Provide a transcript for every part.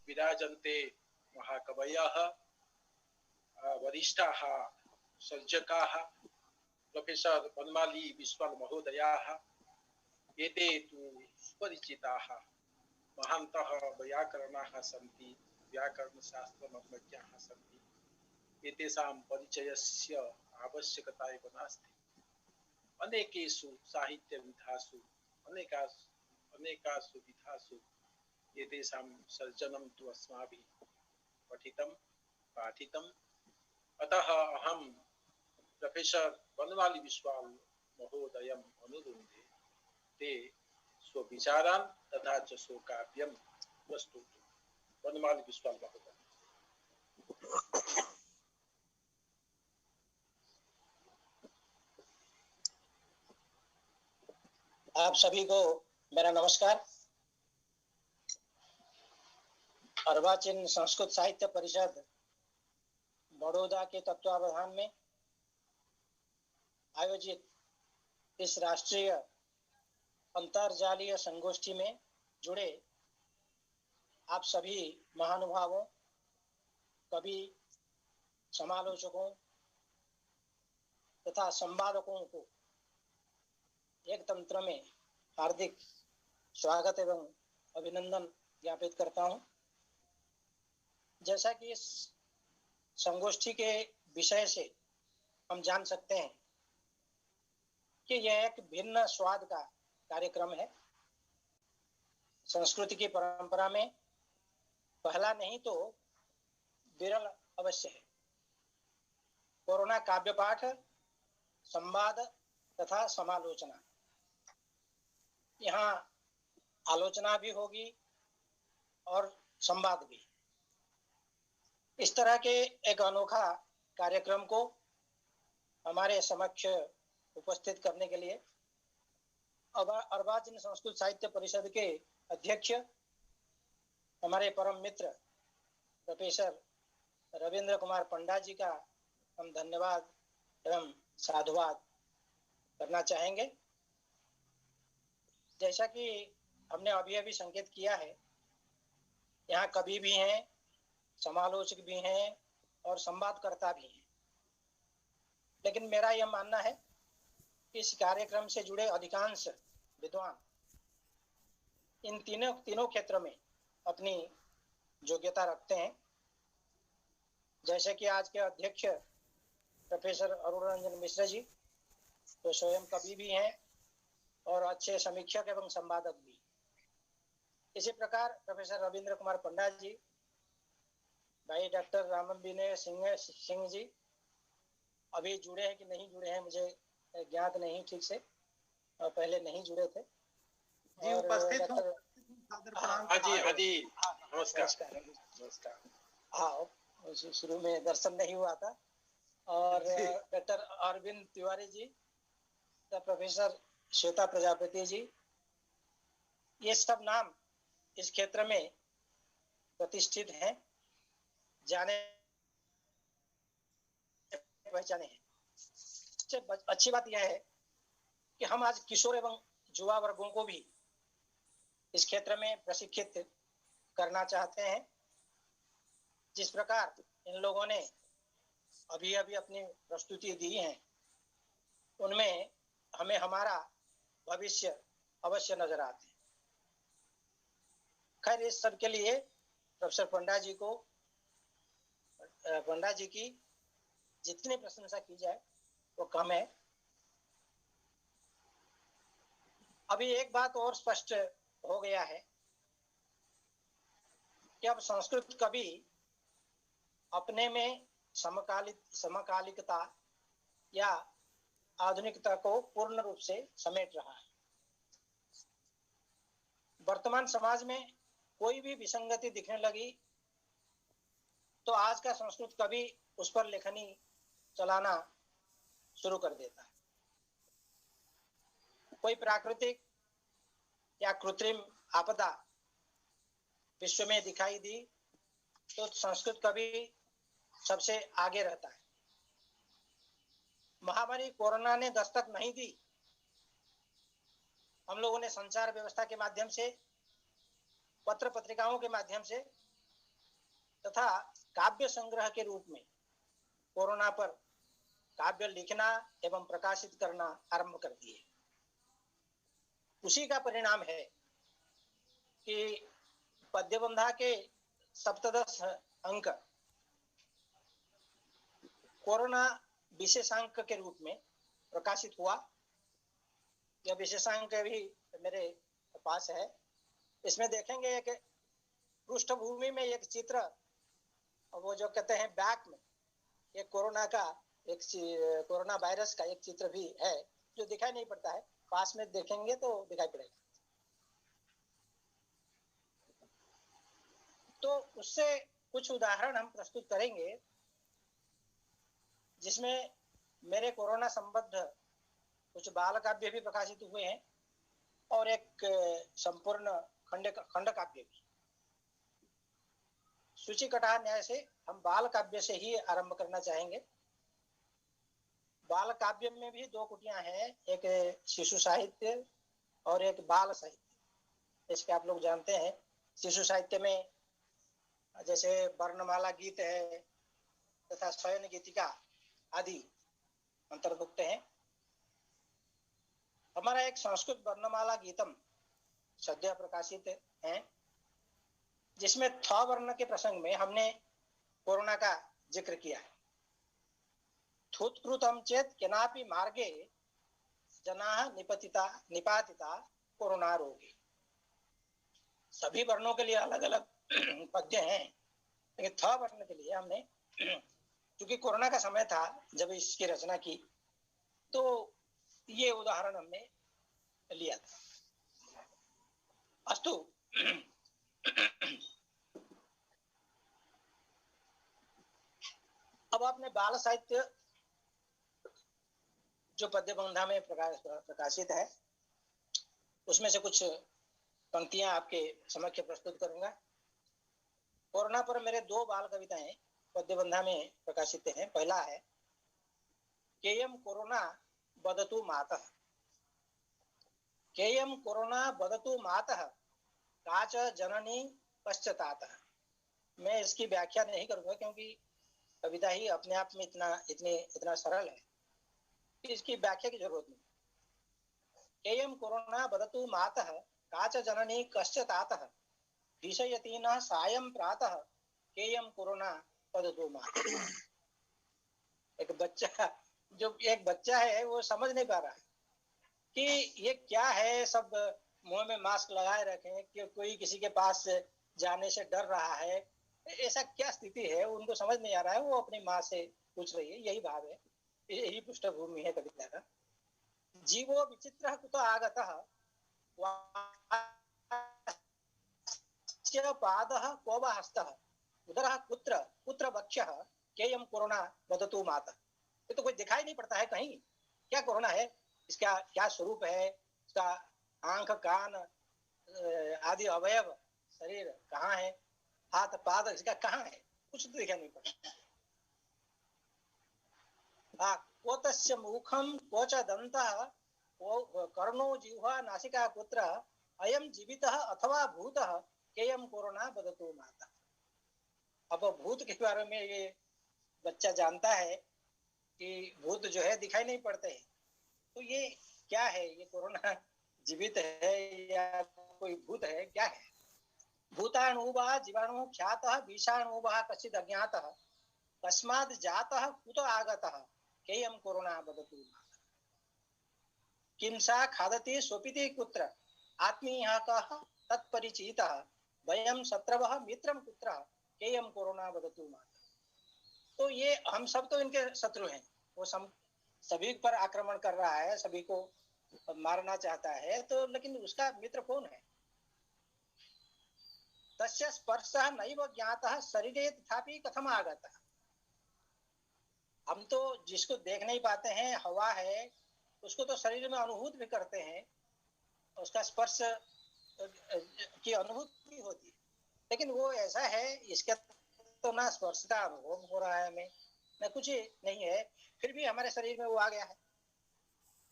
विराजन्ते महाकवयः वरिष्ठाः सर्जकाः professor Banmali विश्वल महोदयाः एते तु सुपरिचिताः महान्तः वैयाकरणाः सन्ति व्याकरणशास्त्रमर्मज्ञाः सन्ति एतेषां परिचयस्य आवश्यकता एव नास्ति अनेकेषु साहित्यविधासु अनेकासु विधासु एतेषां सर्जनं तु अस्माभिः पठितं पाठितम् अतः अहं प्रोफेसर बनमाली विश्वाल महोदयम् अनुरुन्धे ते स्वविचारान् तथा च स्वकाव्यं प्रस्तुतु बनमाली विश्वाल महोदय। आप सभी को मेरा नमस्कार। अर्वाचीन संस्कृत साहित्य परिषद बड़ौदा के तत्वावधान में आयोजित इस राष्ट्रीय अंतरजालीय संगोष्ठी में जुड़े आप सभी महानुभावों, कवि, समालोचकों तथा संवादकों को एक तंत्र में हार्दिक स्वागत एवं अभिनंदन ज्ञापित करता हूं। जैसा कि इस संगोष्ठी के विषय से हम जान सकते हैं कि यह एक भिन्न स्वाद का कार्यक्रम है। संस्कृति की परंपरा में पहला नहीं तो विरल अवश्य है। कोरोना काव्य पाठ, संवाद तथा समालोचना, यहाँ आलोचना भी होगी और संवाद भी। इस तरह के एक अनोखा कार्यक्रम को हमारे समक्ष उपस्थित करने के लिए अर्वाचीन संस्कृत साहित्य परिषद के अध्यक्ष हमारे परम मित्र प्रोफेसर रविंद्र कुमार पंडा जी का हम धन्यवाद एवं साधुवाद करना चाहेंगे। जैसा कि हमने अभी अभी संकेत किया है, यहाँ कवि भी हैं, समालोचक भी हैं और संवादकर्ता भी हैं। लेकिन मेरा यह मानना है कि इस कार्यक्रम से जुड़े अधिकांश विद्वान इन तीनों क्षेत्र में अपनी योग्यता रखते हैं। जैसे कि आज के अध्यक्ष प्रोफेसर अरुण रंजन मिश्र जी तो स्वयं कवि भी हैं और अच्छे समीक्षक एवं संवादक भी। इसी प्रकार प्रोफेसर रविंद्र कुमार पंडा जी, भाई डॉक्टर रामन विनय सिंह जी अभी जुड़े हैं कि नहीं जुड़े हैं मुझे ज्ञात नहीं ठीक से, और पहले नहीं जुड़े थे जी उपस्थित हूं। नमस्कार। हाँ, शुरू में दर्शन नहीं हुआ था। और डॉक्टर अरविंद तिवारी जी, प्रोफेसर श्वेता प्रजापति जी, ये सब नाम इस क्षेत्र में प्रतिष्ठित हैं, जाने पहचाने हैं। अच्छी बात यह है कि हम आज किशोर एवं युवा वर्गों को भी इस क्षेत्र में प्रशिक्षित करना चाहते हैं। जिस प्रकार इन लोगों ने अभी अभी अपनी प्रस्तुति दी है, उनमें हमें हमारा भविष्य अवश्य नजर आते हैं। खैर, इस सब के लिए प्रोफेसर पंडा जी की जितनी प्रशंसा की जाए वो कम है। अभी एक बात और स्पष्ट हो गया है कि अब संस्कृत कवि अपने में समकालिकता या आधुनिकता को पूर्ण रूप से समेट रहा है। वर्तमान समाज में कोई भी विसंगति दिखने लगी तो आज का संस्कृत कवि उस पर लेखनी चलाना शुरू कर देता है। कोई प्राकृतिक या कृत्रिम आपदा विश्व में दिखाई दी तो संस्कृत कवि सबसे आगे रहता है। महामारी कोरोना ने दस्तक नहीं दी, हम लोगों ने संचार व्यवस्था के माध्यम से, पत्र पत्रिकाओं के माध्यम से तथा काव्य संग्रह के रूप में कोरोना पर काव्य लिखना एवं प्रकाशित करना आरंभ कर दिए। उसी का परिणाम है कि पद्यबंधा के सप्तदश अंक कोरोना विशेषांक के रूप में प्रकाशित हुआ। यह विशेषांक भी मेरे पास है। इसमें देखेंगे कि पृष्ठभूमि में एक चित्र, वो जो कहते हैं बैक में एक कोरोना का, एक कोरोना वायरस का एक चित्र भी है जो दिखाई नहीं पड़ता है, पास में देखेंगे तो दिखाई पड़ेगा। तो उससे कुछ उदाहरण हम प्रस्तुत करेंगे जिसमें मेरे कोरोना संबद्ध कुछ बाल काव्य भी प्रकाशित हुए हैं और एक संपूर्ण खंड काव्य भी। सूची कटाह न्याय से हम बाल काव्य से ही आरंभ करना चाहेंगे। बाल काव्य में भी दो कुटियां हैं, एक शिशु साहित्य और एक बाल साहित्य। इसके आप लोग जानते हैं, शिशु साहित्य में जैसे वर्णमाला गीत है तथा शयन गीतिका आदि अंतर्भुक्त हैं। हमारा एक संस्कृत वर्णमाला गीतम सद्य प्रकाशित है, जिसमें थ वर्ण के प्रसंग में हमने कोरोना का जिक्र किया है। थुत्कृतम चेत केनापि मार्गे जनाः निपातिता कोरोना रोगी। सभी वर्णों के लिए अलग अलग पद्य हैं, लेकिन थ वर्ण के लिए हमने, क्योंकि कोरोना का समय था जब इसकी रचना की, तो ये उदाहरण हमने लिया था। अस्तु, अब आपने बाल साहित्य जो पद्यबंधा में प्रकाशित है उसमें से कुछ पंक्तियां आपके समक्ष प्रस्तुत करूंगा। कोरोना पर मेरे दो बाल कविताएं पद्यबंधा में प्रकाशित हैं। पहला है केयम कोरोना बदतु मातः। केयम कोरोना बदतु मातः काच जननी पश्चातातः। मैं इसकी व्याख्या नहीं करूंगा क्योंकि कविता ही अपने आप में इतना सरल है कि इसकी व्याख्या की जरूरत नहीं। केयम कोरोना बदतु मातः काच जननी कश्चातातः भीषयतीनः सायं प्रातः केयम कोरोना बदतु मातः। एक बच्चा है वो समझ नहीं पा रहा है कि ये क्या है, सब मुंह में मास्क लगाए रखे कि कोई किसी के पास जाने से डर रहा है, ऐसा क्या स्थिति है, उनको समझ नहीं आ रहा है। वो अपनी माँ से पूछ रही है, यही भाव है, यही पृष्ठभूमि है कविता का। जीवो विचित्र कुतो आगतः पादः को वा हस्तः उदरः कुत्र कुत्र वक्षः केयम कोरोना वदतु मातः। ये तो कोई दिखाई नहीं पड़ता है कहीं, क्या कोरोना है, इसका क्या स्वरूप है, इसका आंख कान आदि अवयव शरीर कहाँ है, हाथ पाद इसका कहाँ है, कुछ तो दिखाई नहीं पड़ता। कोतस्य मुखम कोच दंतः कर्णो जिह्वा नासिका कुत्र अयम जीवितः अथवा भूतः केयम कोरोना बदतु माता। अब भूत के बारे में ये बच्चा जानता है कि भूत जो है दिखाई नहीं पड़ते हैं, तो ये क्या है, ये कोरोना जीवित है या कोई भूत है, क्या है। भूताणु वा जीवाणु ख्यातः विषाणु वा कश्चित् अज्ञातः कस्मात् जातः कुतो आगतः केयम कोरोना बदतु माता। किं सा खादति स्वपिति कुत्र आत्मीयः कः तत्परिचितः वयं शत्रवः मित्रं कुत्र केयम कोरोना बदतु माता। तो ये हम सब तो इनके शत्रु हैं, वो सभी पर आक्रमण कर रहा है, सभी को मारना चाहता है, तो लेकिन उसका मित्र कौन है। तस्य स्पर्शः नैव ज्ञातः शरीरे तथापि कथम आगतः। हम तो जिसको देख नहीं पाते हैं, हवा है, उसको तो शरीर में अनुभूत भी करते हैं, उसका स्पर्श की अनुभूति होती है, लेकिन वो ऐसा है, इसका तो ना स्पर्श का अनुभव हो रहा है हमें, न कुछ नहीं है, फिर भी हमारे शरीर में वो आ गया है।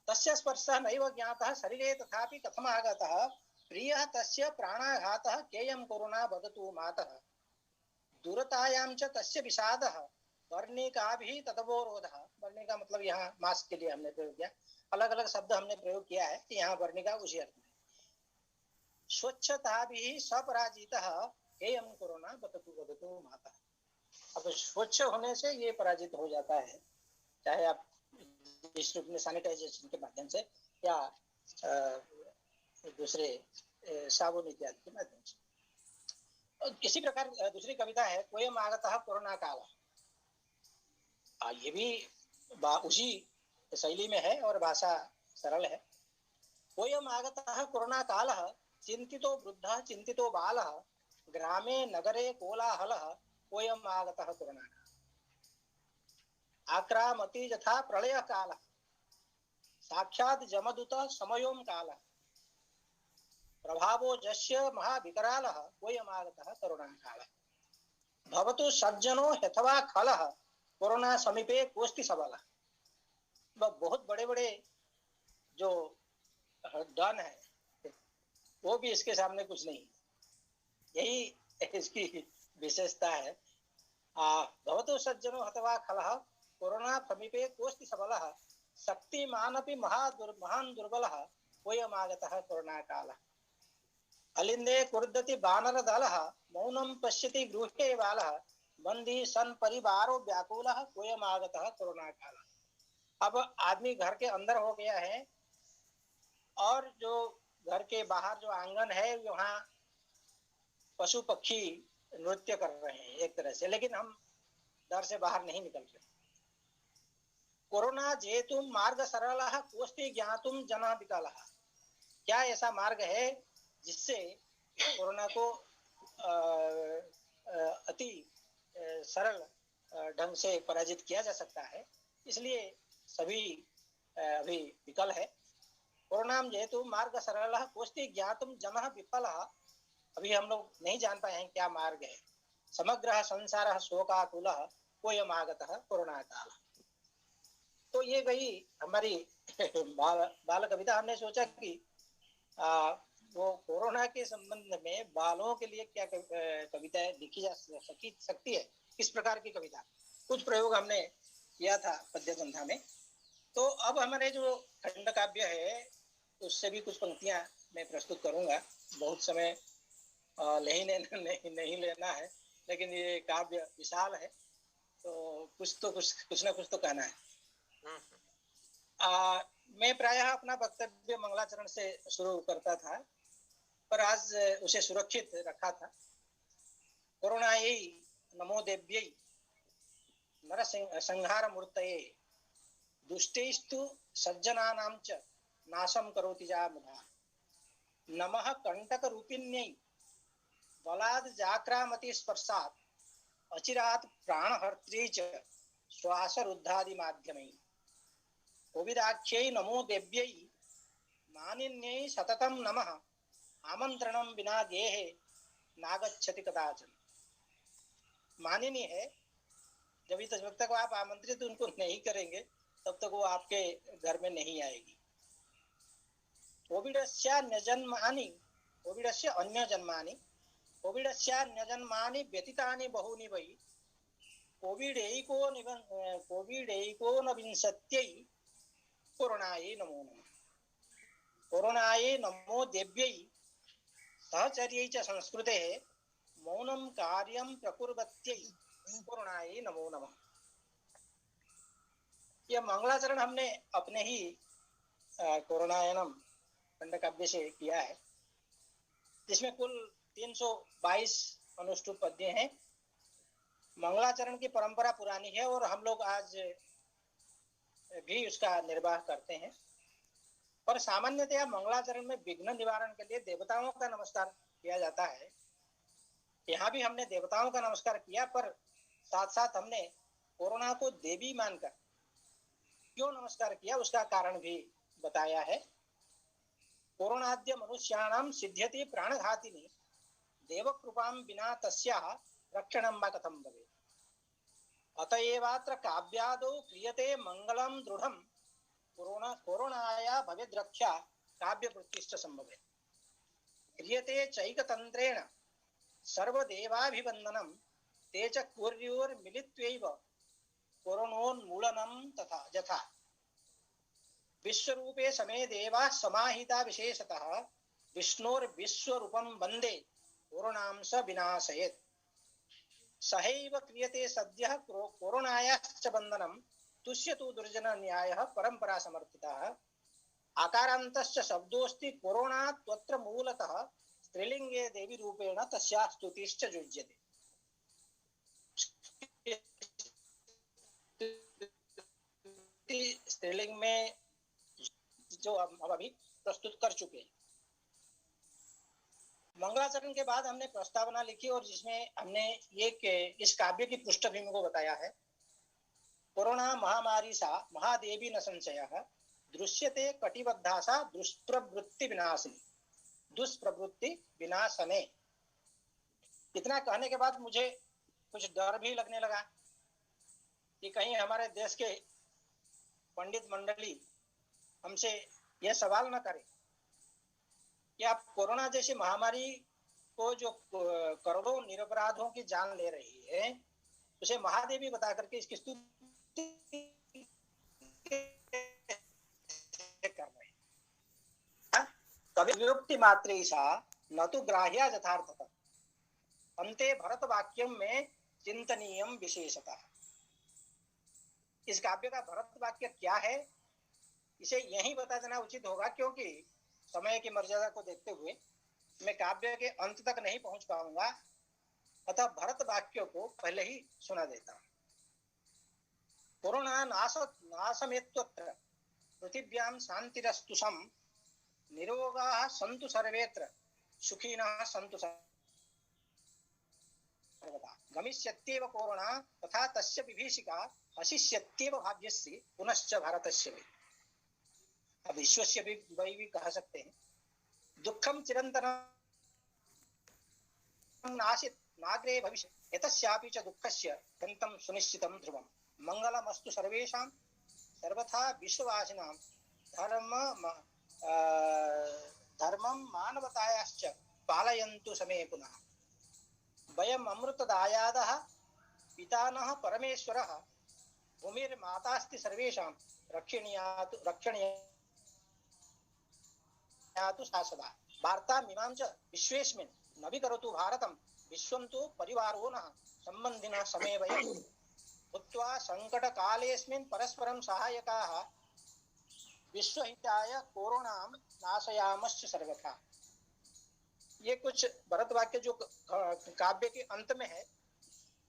तस्य स्पर्शः नैव ज्ञातः शरीरे तथापि कथम आगतः प्रियः तस्य प्राणाघातः केयम कोरोना बदतु मातः। दूरतायां च तस्य विषादः वर्णिकाभिः तदवरोधः। वर्णिका मतलब यहाँ मास्क के लिए हमने प्रयोग किया, अलग अलग शब्द हमने प्रयोग किया है, यहाँ वर्णिका उसी अर्थ में। स्वच्छताभिः स्वपराजितः हेयं कोरोना बततु वदतु माता। अब स्वच्छ होने से ये पराजित हो जाता है, चाहे आप इस रूप में सैनिटाइजेशन के माध्यम से या दूसरे साबुन इत्यादि के माध्यम से। इसी प्रकार दूसरी कविता है कोयम आगतः कोरोना काल। ये भी उसी शैली में है और भाषा सरल है। कोयम आगतः कोरोना कालः चिंतितो वृद्धः चिंतितो बालः ग्रामे नगरे कोलाहलः कोयम आगतः कोरोना आक्रामति यथा प्रलय कालः साक्षात् जमदूत समयोम कालः प्रभावो जस्य महाविकरालः कोयम आगतः कोरोना कालः भवतु सज्जनो यथवा खलः कोरोना समीपे कोस्ति सबलः। बहुत बड़े बड़े जो डन है वो भी इसके सामने कुछ नहीं, यही इसकी विशेषता है। भवतु सज्जनो हतवा खलः कोरोना समीपे कोस्ति सबलः शक्तिमानपि महान दुर्बलः कोयम आगतः कोरोना कालः अलिंदे कुर्दति बानर दलः मौनं पश्यति गृहे बालः बंदी सन परिवारो व्याकुलः कोयम आगतः कोरोना कालः। अब आदमी घर के अंदर हो गया है और जो घर के बाहर जो आंगन है वहाँ पशु पक्षी नृत्य कर रहे हैं एक तरह से, लेकिन हम घर से बाहर नहीं निकल रहे। कोरोना जेतुम मार्ग सरलः कोस्ति ज्ञातुम जना विकलः। क्या ऐसा मार्ग है जिससे कोरोना को अति सरल ढंग से पराजित किया जा सकता है? इसलिए सभी अभी विकल है। कोरोना जेतु मार्ग सरलः कोस्ति ज्ञातुम जनः विफलः। अभी हम लोग नहीं जान पाए हैं क्या मार्ग है। समग्र संसार शोकाकुलः कोयम आगतः कोरोना कालः। तो ये गई हमारी बाल कविता। हमने सोचा कि वो कोरोना के संबंध में बालों के लिए क्या कविताएं लिखी जा सकती है, किस प्रकार की कविता, कुछ प्रयोग हमने किया था पद्य संध्या में। तो अब हमारे जो खंड काव्य है उससे भी कुछ पंक्तियां मैं प्रस्तुत करूंगा। बहुत समय नहीं लेना है, लेकिन ये काव्य विशाल है तो कुछ ना कुछ तो कहना है। मैं प्रायः अपना वक्तव्य मंगलाचरण से शुरू करता था, पर आज उसे सुरक्षित रखा था। कोरोनायै नमो देव्यै नरसंहार मूर्तये दुष्टैस्तु सज्जनानां च नाशं करोति जा मुधा नमः कंटक रूपिण्यै बलाद् जाक्रामति स्पर्शात् अचिरात् प्राणहर्त्र्यै च श्वासरुद्धादि माध्यमै कोविदाख्यै नमो देव्यै मानिन्यै सततं नमः आमंत्रणं बिना गेहे नागच्छति कदाचन। मानिनी है, जब तक आप आमंत्रित उनको नहीं करेंगे तब तक वो आपके घर में नहीं आएगी। कोविडस्यान्यजन्मानि व्यतीतानि बहूनि वै कोविडैकोनविंशत्यै कोरोनायै नमो नमः। कोरोनायै नमो देव्यै सहचर्यै च संस्कृतेः मौनं कार्यं प्रकुर्वत्यै कोरोनायै नमो नमः। यह मंगलाचरण हमने अपने ही कोरोनायनम खंड काव्य से किया है, जिसमें कुल 322 अनुष्टुप पद्य हैं। मंगलाचरण की परंपरा पुरानी है और हम लोग आज भी उसका निर्वाह करते हैं, पर सामान्यतया मंगलाचरण में विघ्न निवारण के लिए देवताओं का नमस्कार किया जाता है। यहाँ भी हमने देवताओं का नमस्कार किया, पर साथ साथ हमने कोरोना को देवी मानकर क्यों नमस्कार किया उसका कारण भी बताया है। कोरोनाद्य मनुष्याणां सिद्ध्यति प्राणघातिनी देव कृपां विना तस्याः रक्षणं वा कथं भवेत्। अतएवात्र काव्यादौ क्रियते मंगलम दृढ़ं कोरोनाया भवेद्रक्षा काव्यवृत्तिश्च संभवेत्। क्रियते चैकतंत्रेण सर्वदेवाभिवंदनं ते च कुर्युर्मिलित्वैव कोरोनोन्मूलनं तथा यथा विश्वरूपे समे देवाः समाहिता विशेषतः विष्णोर्विश्वरूपं वन्दे कोरोनां स विनाशयेत् सहैव क्रियते सद्यः कोरोनायाश्च बन्धनं तुष्यतु दुर्जन न्यायः परंपरा समर्थितः आकारान्तश्च शब्दोऽस्ति कोरोना त्वत्र मूलतः स्त्रीलिंगे देवी रूपेण तस्याः स्तुतिश्च युज्यते। स्त्रीलिंग में जो हम अभी प्रस्तुत कर चुके हैं। मंगलाचरण के बाद हमने प्रस्तावना लिखी और जिसमें हमने इस काव्य की पृष्ठभूमि को बताया है। कोरोना महामारी सा महादेवी न संशयः दृश्यते कटिबद्धा सा दुष्प्रवृत्ति विनाशिनी दुष्प्रवृत्ति विनाशने। इतना कहने के बाद मुझे कुछ डर भी लगने लगा कि कहीं हमारे देश के पंडित मंडली हमसे यह सवाल न करें कि आप कोरोना जैसी महामारी को जो करोड़ों निरपराधों की जान ले रही है उसे महादेवी बता करके इसकी स्तुति कर रहे हैं। कवि वियुक्ति मात्रे सा न तो ग्राह्या यथार्थतः अंते भरत वाक्यम में चिंतनीयम विशेषतः। इस काव्य का भरत वाक्य क्या है इसे यही बता देना उचित होगा, क्योंकि समय की मर्यादा को देखते हुए मैं काव्य के अंत तक नहीं पहुंच पाऊंगा, अतः भरत वाक्य को पहले ही सुना देता हूं। कोरोना नाशमेत्वत्र पृथिव्यां शांतिरस्तु सम निरोगाः सन्तु सर्वेत्र सुखिनः सन्तु सर्वदा गमिष्यत्येव कोरोना तथा तस्य विभीषिका हसिष्यत्येव भाग्यस्य पुनश्च भारतस्य वै। अब विश्वस्य भी वही भी कह सकते हैं। दुःखं चिरन्तनं नाशित नाग्रे भविष्यति एतस्यापि च दुःखस्य गन्तं सुनिश्चितं ध्रुवम्। मंगलमस्तु सर्वेषां सर्वथा विश्ववासिनां धर्मं मानवतायाश्च पालयन्तु समे पुनः। वयम् अमृतदायादः पितानः परमेश्वरः भूमिर्मातास्ति सर्वेषां रक्षणीयातु शाश्वता। वार्तामिमां च विश्वेस्मिन् नवीकरोतु भारतं विश्वं तु परिवारो नः सम्बन्धिनः समे वयम् भूत्वा संकटकालेऽस्मिन् परस्परं सहायकाः विश्वहिताय कोरोनां नाशयामश्च सर्वथा। ये कुछ भरत वाक्य जो काव्य के अंत में है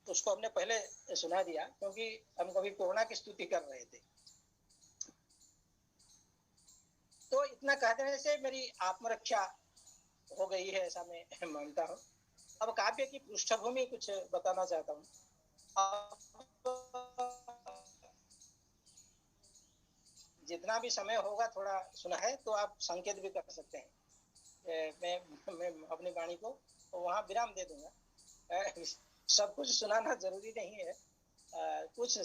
उसको हमने पहले सुना दिया, क्योंकि हम कभी कोरोना की स्तुति कर रहे थे। तो इतना कह देने से मेरी आत्मरक्षा हो गई है ऐसा मैं मानता हूँ। अब काव्य की पृष्ठभूमि कुछ बताना चाहता हूँ। जितना भी समय होगा थोड़ा सुना है तो आप संकेत भी कर सकते हैं। मैं अपनी वाणी को वहाँ विराम दे दूंगा। सब कुछ सुनाना जरूरी नहीं है, कुछ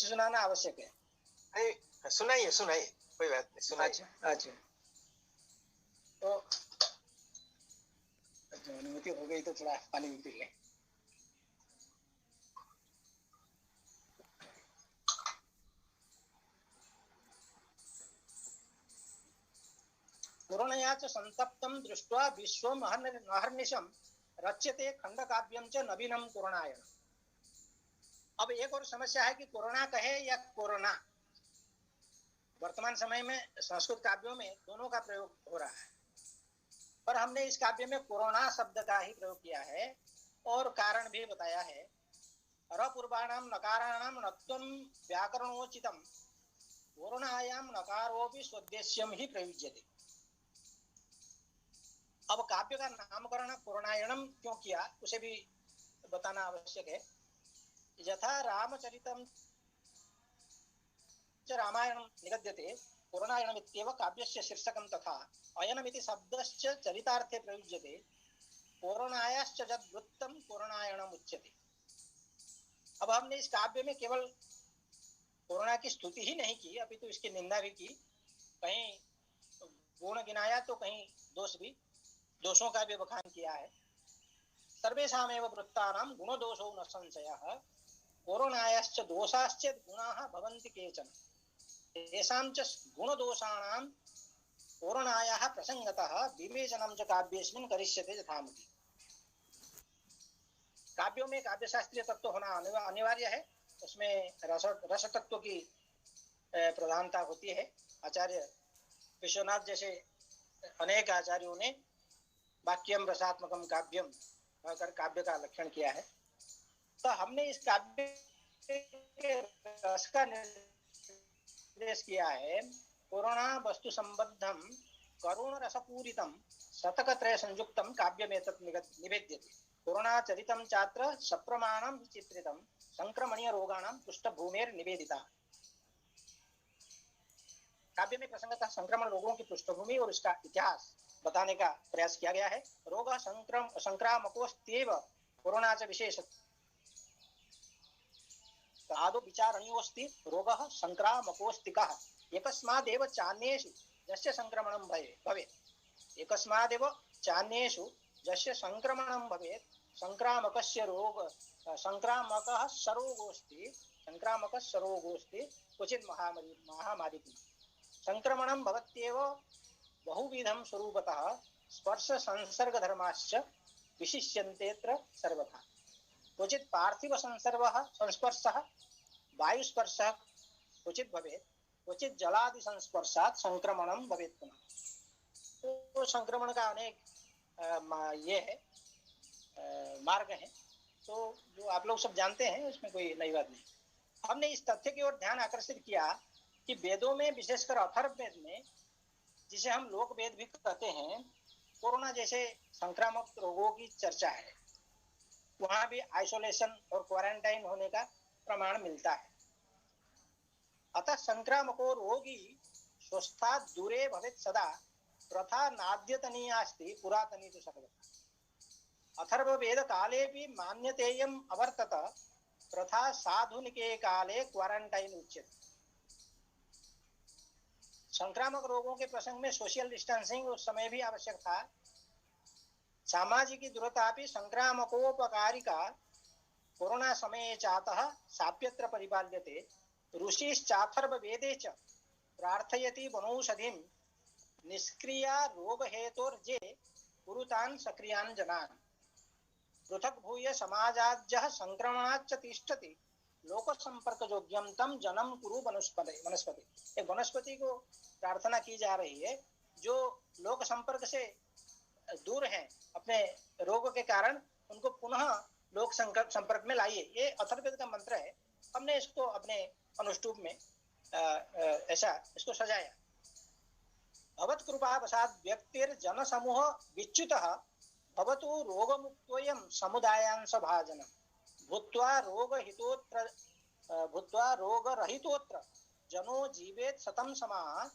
सुनाना आवश्यक है। सुनाइए सुनाइए, कोई बात नहीं, सुनाइए। अच्छा तो अनुमति हो गई तो थोड़ा पानी भी पी लें। कोरोनया च संतप्तं दृष्ट्वा विश्वम् अहर्निशं रच्यते खंडकाव्यं च नवीनं कोरोनायण। अब एक और समस्या है कि कोरोना कहे या कोरोना। वर्तमान समय में संस्कृत काव्यों में दोनों का प्रयोग हो रहा है, पर हमने इस काव्य में कोरोना शब्द का ही प्रयोग किया है और कारण भी बताया है। अरपूर्वाणां नकाराणां नत्वं व्याकरणोचितं कोरोनायां नकारोऽपि स्वदेश्यं ही प्रयुज्यते। अब काव्य का नामकरण कोरोनायणम क्यों किया उसे भी बताना आवश्यक है। यथा रामचरितम च रामायणं निगद्यते कोरोनायणमित्येव काव्यस्य शीर्षकं, तथा अयनमिति शब्दश्च चरितार्थे प्रयुज्यते कोरोनायाश्च यद्वृत्तं कोरोनायणम् उच्यते। अब हमने इस काव्य में केवल कोरोना की स्तुति ही नहीं की, अभी तो इसकी निंदा भी की, कहीं गुण गिनाया तो कहीं दोषों का भी बखान किया है। सर्वेषामेव वृत्तानां गुणदोषो न संशयः कोरोनायाश्च दोषाश्चेत् गुणाः भवन्ति केचन तेषां च गुणदोषाणां कोरोनायाः प्रसंगतः विवेचनं च काव्येऽस्मिन् करिष्यते यथामति। काव्यों में काव्य शास्त्रीय तत्व होना अनिवार्य है, उसमें रस तत्व की प्रधानता होती है। आचार्य विश्वनाथ जैसे अनेक आचार्यों ने वाक्यम रसात्मकम काव्यम कहकर काव्य का लक्षण किया है। तो हमने इस काव्य के रस का निर्देश किया है। कोरोना वस्तु संबद्धम करुण रसपूरितम शतकत्रय संयुक्तम काव्यमेतत् निवेद्यते। कोरोना चरितम चात्र सप्रमाणम चित्रितम संक्रमणीय रोगाणां पृष्ठभूमेर निवेदिता। काव्य में प्रसंगतः संक्रमण रोगों की पृष्ठभूमि और उसका इतिहास बताने का प्रयास किया गया है। रोग संक्रामकोस्त्येव कोरोना च विशेष आदौ विचारणीयोऽस्ति रोगः संक्रामकोस्तिकः एकस्मादेव चान्येषु यस्य संक्रमणं भवेत् एकस्मादेव चान्येषु यस्य संक्रमणं भवेत् संक्रामकस्य रोग संक्रामकः सरोगोस्ति क्वचित् महामारी संक्रमणं भवत्येव बहुविधं स्वरूपतः स्पर्श संसर्ग धर्माश्च विशिष्यन्तेऽत्र सर्वथा। क्वचित् पार्थिव संस्पर्शः वायुस्पर्शः क्वचित् भवेत् क्वचित् जलादि संस्पर्शात् संक्रमणं भवेत् पुनः। तो संक्रमण का अनेक ये है मार्ग है, तो जो आप लोग सब जानते हैं उसमें कोई नई बात नहीं। हमने इस तथ्य की ओर ध्यान आकर्षित किया कि वेदों में विशेषकर अथर्व वेद में, जिसे हम लोक वेद भी कहते हैं, कोरोना जैसे संक्रामक रोगों की चर्चा है। वहां भी आइसोलेशन और क्वारंटाइन होने का प्रमाण मिलता है। अतः संक्रामको रोगी स्वस्थात् दूरे भवेत् सदा प्रथा नाद्यतनीयास्ति पुरातनी तु सर्वथा। अथर्ववेद काले भी मान्यतेयम् अवर्तत प्रथा साधुनिके काले क्वारंटाइन उच्यते। संक्रामक रोगों के प्रसंग में सोशल डिस्टेंसिंग उस समय भी आवश्यक था। सामाजिक दूरता भी संक्रामकोपकारिका कोरोना समय चातः साप्यत्र परिपाल्यते। ऋषिश्चाथर्व वेदे च प्रार्थयति वनौषधिं निष्क्रिया रोग हेतोर्जे कुरुतान् सक्रियान् जनान्। पृथक भूय समाजाज्यः संक्रमणाच्च तिष्ठति लोक संपर्क योग्यम तम जन्म कुरु वनस्पति। एक वनस्पति को प्रार्थना की जा रही है जो लोक संपर्क से दूर हैं अपने रोग के कारण, उनको पुनः लोक संपर्क में लाइए। ये अथर्ववेद का मंत्र है। हमने इसको अपने अनुष्टुप में ऐसा इसको सजाया। भवत कृपा वसाद व्यक्तिर जन समूह विच्युतः भवतु रोगमुक्तोयं समुदायांश भाजनम् भूत्वा रोगरहितोत्र जनो जीवेत् शतं समाः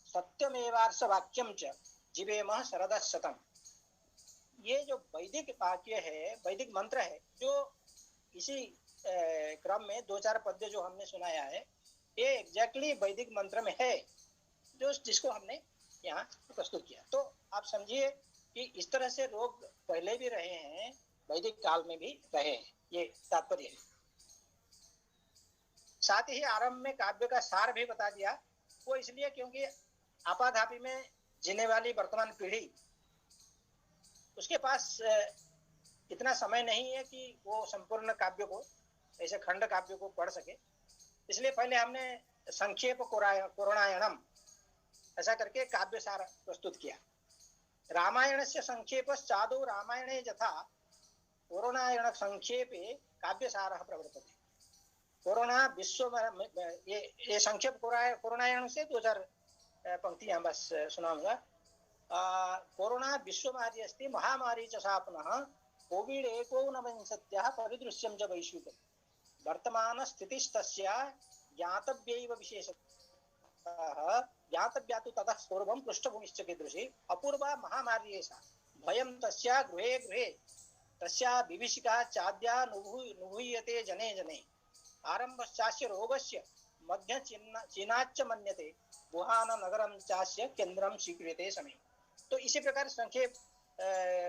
सत्यमेवार्ष वाक्यम च जीवेमः शरदः शतम्। ये जो वैदिक वाक्य है, वैदिक मंत्र है, जो इसी क्रम में दो चार पद्य जो हमने सुनाया है, ये एग्जैक्टली वैदिक मंत्र में है, जो जिसको हमने यहाँ प्रस्तुत किया। तो आप समझिए कि इस तरह से रोग पहले भी रहे हैं, वैदिक काल में भी रहे हैं, ये तात्पर्य है। साथ ही आरंभ में काव्य का सार भी बता दिया। वो इसलिए क्योंकि आपाधापी में जीने वाली वर्तमान पीढ़ी, उसके पास इतना समय नहीं है कि वो संपूर्ण काव्य को, ऐसे खंड काव्य को पढ़ सके। इसलिए पहले हमने संक्षेप कोरोनायणम ऐसा करके काव्य सार प्रस्तुत किया। रामायण से संक्षेपश्चादौ रामायणे यथा कोरोनायण संक्षेपे काव्य सार प्रवर्तते। कोरोना विश्व ये संक्षेप कोरोनायण से 2000 पंक्तियां बस सुनाऊंगा। कोरोना विश्वमारी अस्ति महामारी च सा पुनः कोविड 19 परिदृश्यं च वैश्विकम् वर्तमान स्थितिस्तस्या ज्ञातव्यैव विशेषतः ज्ञातव्या तु ततः पूर्वं पृष्ठभूमिश्च कीदृशी अपूर्वा महामारी एषा भयं तस्या गृहे गृहे तस्या विभीषिका चाद्या नुभूयते जने जने आरम्भश्चास्य रोगस्य मध्य चीनाच्च मन्यते वुहान नगरम चास्य केंद्रम स्वीकृते समय। तो इसी प्रकार संक्षेप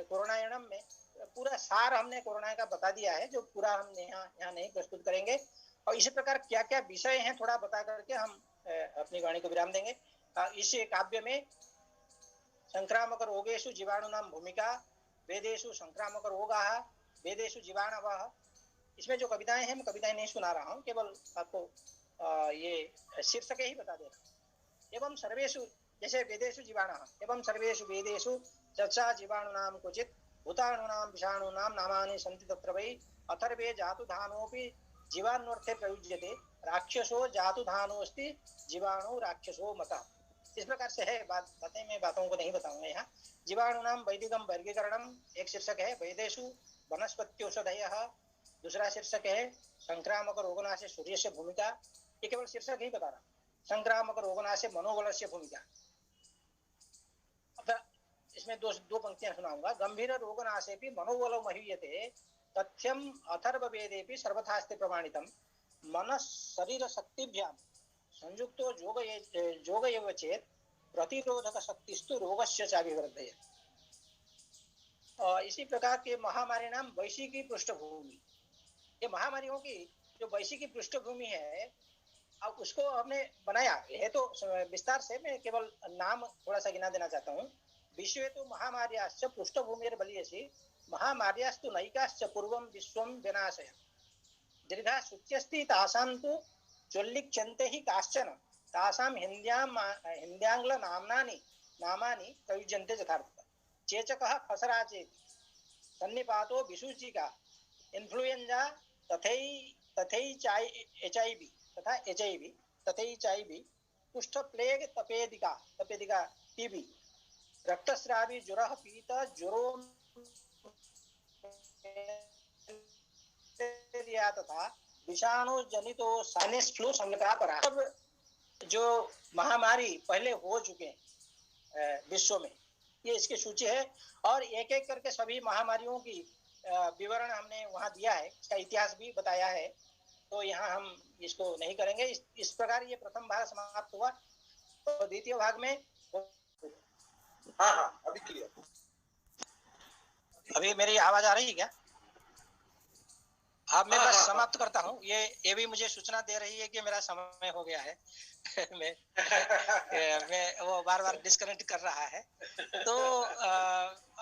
कोरोनायणम में पूरा सार हमने कोरोना का बता दिया है, जो पूरा हम यहाँ नहीं प्रस्तुत करेंगे। और इसी प्रकार क्या क्या विषय हैं थोड़ा बता करके हम अपनी वाणी को विराम देंगे। इस काव्य में संक्रामक रोगेषु जीवाणुनां भूमिका, वेदेषु संक्रामक रोगाः, वेदेषु जीवाणवः। इसमें जो कविताएं हैं मैं कविताएं नहीं सुना रहा हूँ, केवल आपको ये शीर्षक ही बता दे रहा हूँ। एवं सर्वेषु, जैसे वेदेषु जीवाणः, एवं सर्वेषु वेदेषु चर्चा जीवाणुनां क्वचित् भूताणूनां विषाणूनां नामानि सन्ति तत्र वै अथर्वे जातुधानोऽपि जीवान्वर्थे प्रयुज्यते राक्षसो जातुधानोऽस्ति जीवाणु राक्षसो मतः। इस प्रकार से है बातें, मैं बातों को नहीं बताऊंगा यहाँ। जीवाणुनां वैदिकं वर्गीकरणम एक शीर्षक है, वेदेषु वनस्पत्योषधयः दूसरा शीर्षक है, संक्रामक रोगनाशे सूर्यस्य भूमिका, ये केवल शीर्षक ही बता रहा। संक्रामक रोगनाशे मनोबलस्य भूमिका। इसमें दो पंक्तियां सुनाऊंगा। गंभीर रोगनाशेपि मनोबलो मह्यते तथ्यम अथर्ववेदेपि सर्वथास्ते प्रमाणितम मन शरीर शक्तिभ्यां संयुक्तो जोग एव चेत् प्रतिरोधक शक्तिस्तु रोगस्य चाभिवर्धयेत्। इसी प्रकार के महामारी नाम वैश्विकी पृष्ठभूमि, ये महामारियों की जो वैश्विकी पृष्ठभूमि है, अब उसको हमने बनाया है। तो विस्तार से मैं केवल नाम थोड़ा सा गिना देना चाहता हूँ। विश्वे तो महामार्याश्च पृष्ठभूमिर्बलीयसी महामार्यास्तु नैकाश्च पूर्वं विश्वं विनाशय दीर्घा शुच्यस्ति तासां तु ज्वल्लिक्ष्यन्ते हि काश्चन तासां हिन्द्यांग्ल नामानि प्रयुज्यन्ते यथार्थतः। चेचकः खसरा चेति सन्निपातो विसूचिका इन्फ्लुएंजा HIV कुष्ठ प्लेग तपेदिका टीबी रक्तस्रावी ज्वर पीत ज्वरो तथा विषाणु जनितो साइनस फ्लू संगता पर। अब जो महामारी पहले हो चुके हैं विश्व में, ये इसकी सूची है और एक एक करके सभी महामारियों की विवरण हमने वहां दिया है, इसका इतिहास भी बताया है, तो यहाँ हम इसको नहीं करेंगे। इस प्रकार ये प्रथम भाग समाप्त हुआ। तो द्वितीय भाग में हाँ अभी क्लियर। अभी मेरी आवाज आ रही है क्या? अब मैं बस समाप्त करता हूँ। ये भी मुझे सूचना दे रही है कि मेरा समय हो गया है। मैं वो बार डिस्कनेक्ट कर रहा है। तो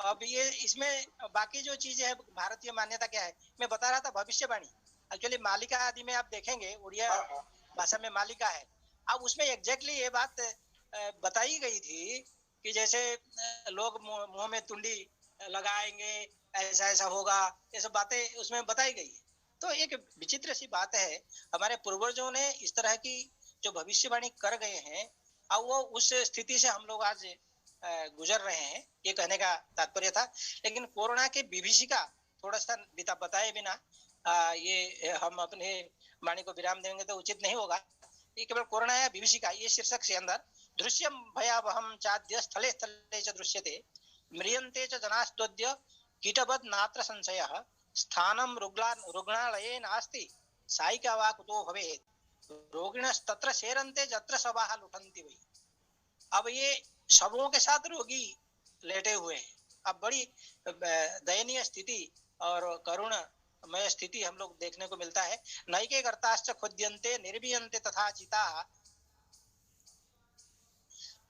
अब ये इसमें बाकी जो चीजें है, भारतीय मान्यता क्या है, मैं बता रहा था भविष्यवाणी। एक्चुअली मालिका आदि में आप देखेंगे उड़िया भाषा में मालिका है। अब उसमें एग्जैक्टली ये बात बताई गई थी कि जैसे लोग मुंह में तुंडी लगाएंगे, ऐसा होगा, ये सब बातें उसमें बताई गई। तो एक विचित्र सी बात है, हमारे पूर्वजों ने इस तरह की जो भविष्यवाणी कर गए हैं, अब वो उस स्थिति से हम लोग आज गुजर रहे हैं, ये कहने का तात्पर्य था। लेकिन कोरोना के विभीषिका थोड़ा सा बताए बिना ये हम अपने वाणी को विराम देंगे तो उचित नहीं होगा। ये केवल कोरोना या विभीषिका, ये शीर्षक से अंदर दृश्यम भयावहम चाद्य स्थले स्थले च दृश्यते म्रियन्ते च जनास्तोद्य कीटवद नात्र संशयः स्थानम रुग्णालये नास्ति सायिका वा कुतो भवेत् रोगिणस्तत्र शेरन्ते जत्र शवाः लुठन्ति वै। अब ये शवों के साथ रोगी लेटे हुए हैं। अब बड़ी दयनीय स्थिति और करुणमय स्थिति हम लोग देखने को मिलता है। नैके कर्ताश्च खुद्यन्ते निर्वीयन्ते तथा चिताः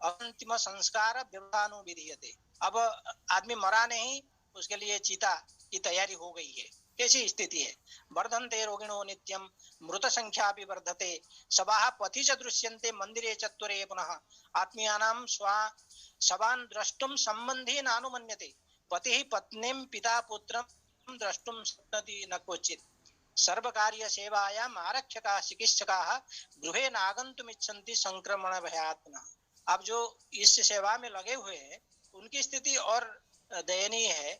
अंतिम संस्कार व्यवधानुविधीयते। अब आदमी मरा नहीं, उसके लिए चिता की तैयारी हो गई है। कैसी स्थिति है? वर्धन्ते रोगिणो नित्यम मृत संख्या भी वर्धते शवाः पथि च दृश्यन्ते मंदिरे चत्वरे पुनः आत्मीयानां शवान् द्रष्टुं संबंधी नानुमन्यते पतिः पत्नीं पिता पुत्रं द्रष्टुं शक्नोति न क्वचित् सर्वकार्य सेवायाम् आरक्षकाः चिकित्सकाः गृहे नागन्तुमिच्छन्ति संक्रमण भयात्मनः। अब जो इस सेवा में लगे हुए हैं उनकी स्थिति और दयनीय है।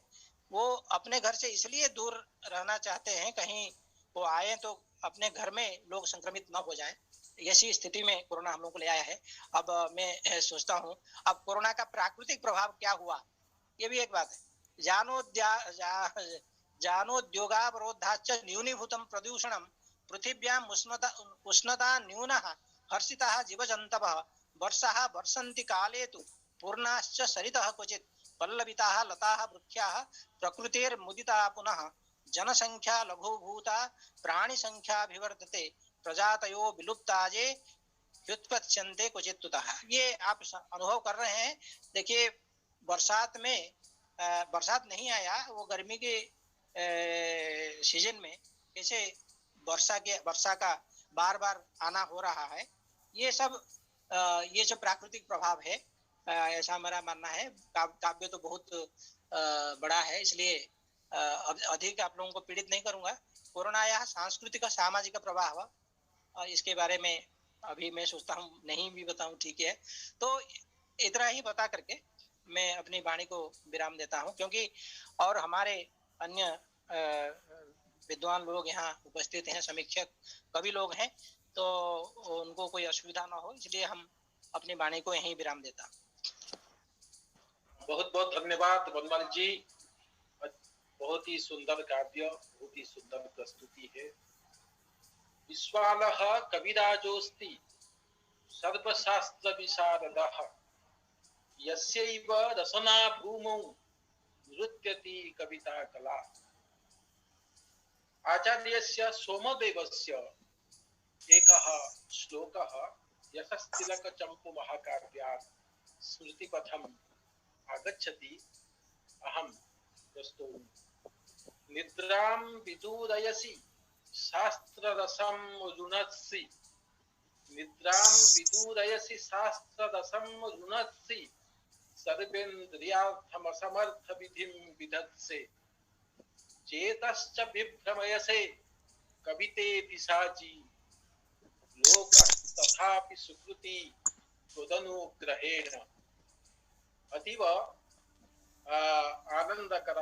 वो अपने घर से इसलिए दूर रहना चाहते हैं, कहीं वो आए तो अपने घर में लोग संक्रमित न हो जाएं। ऐसी स्थिति में कोरोना हम लोग को ले आया है। अब मैं सोचता हूँ अब कोरोना का प्राकृतिक प्रभाव क्या हुआ, ये भी एक बात है। जानोद्योगावरोधाच्च न्यूनीभूतं प्रदूषणं पृथिव्याम् उष्णता न्यूनः हर्षिताः जीवजन्तवः वर्षाः वर्षन्ति काले तु पूर्णाश्च सरितः क्वचित् पल्लविताः लताः वृक्षाः प्रकृतिर्मुदिता पुनः जनसंख्या लघुभूता प्राणिसंख्याभिवर्धते प्रजातयो विलुप्ताजे व्युत्पत्स्यन्ते क्वचित्तुतः। ये आप अनुभव कर रहे हैं। देखिए बरसात में बरसात नहीं आया, वो गर्मी के सीजन में कैसे वर्षा का बार बार आना हो रहा है। ये सब प्राकृतिक प्रभाव है, ऐसा मेरा मानना है। काव्य तो बहुत बड़ा है, इसलिए अधिक आप लोगों को पीड़ित नहीं करूंगा। कोरोनायाः सांस्कृतिक सामाजिक प्रभाव, इसके बारे में अभी मैं सोचता हूँ नहीं भी बताऊं, ठीक है। तो इतना ही बता करके मैं अपनी वाणी को विराम देता हूँ, क्योंकि और हमारे अन्य विद्वान लोग यहाँ उपस्थित हैं, समीक्षक कवि लोग हैं, तो उनको कोई असुविधा ना हो, इसलिए हम अपनी वाणी को यहीं विराम देता हूँ। बहुत बहुत धन्यवाद बनवाल जी। बहुत ही सुंदर काव्य, बहुत ही सुंदर प्रस्तुति है। विश्वालः कविराजोऽस्ति सर्वशास्त्र विशारदः यस्यैव रसना भूमौ नृत्यति कविता कला। आचार्यस्य सोमदेवस्य एकः श्लोकः यशस्तिलक चंपू महाकाव्यात् स्मृतिपथम् आगच्छति। अहं प्रस्तौमि। निद्रां विदूरयसि शास्त्ररसं रुणसि, निद्रां विदूरयसि शास्त्ररसं रुणसि, सर्वेन्द्रियार्थमसमर्थ विधिं विधत्से, चेतश्च विभ्रमयसे कविते पिशाची, लोकस्तथापि सुकृति त्वदनुग्रहेण। अतीव आनंदकर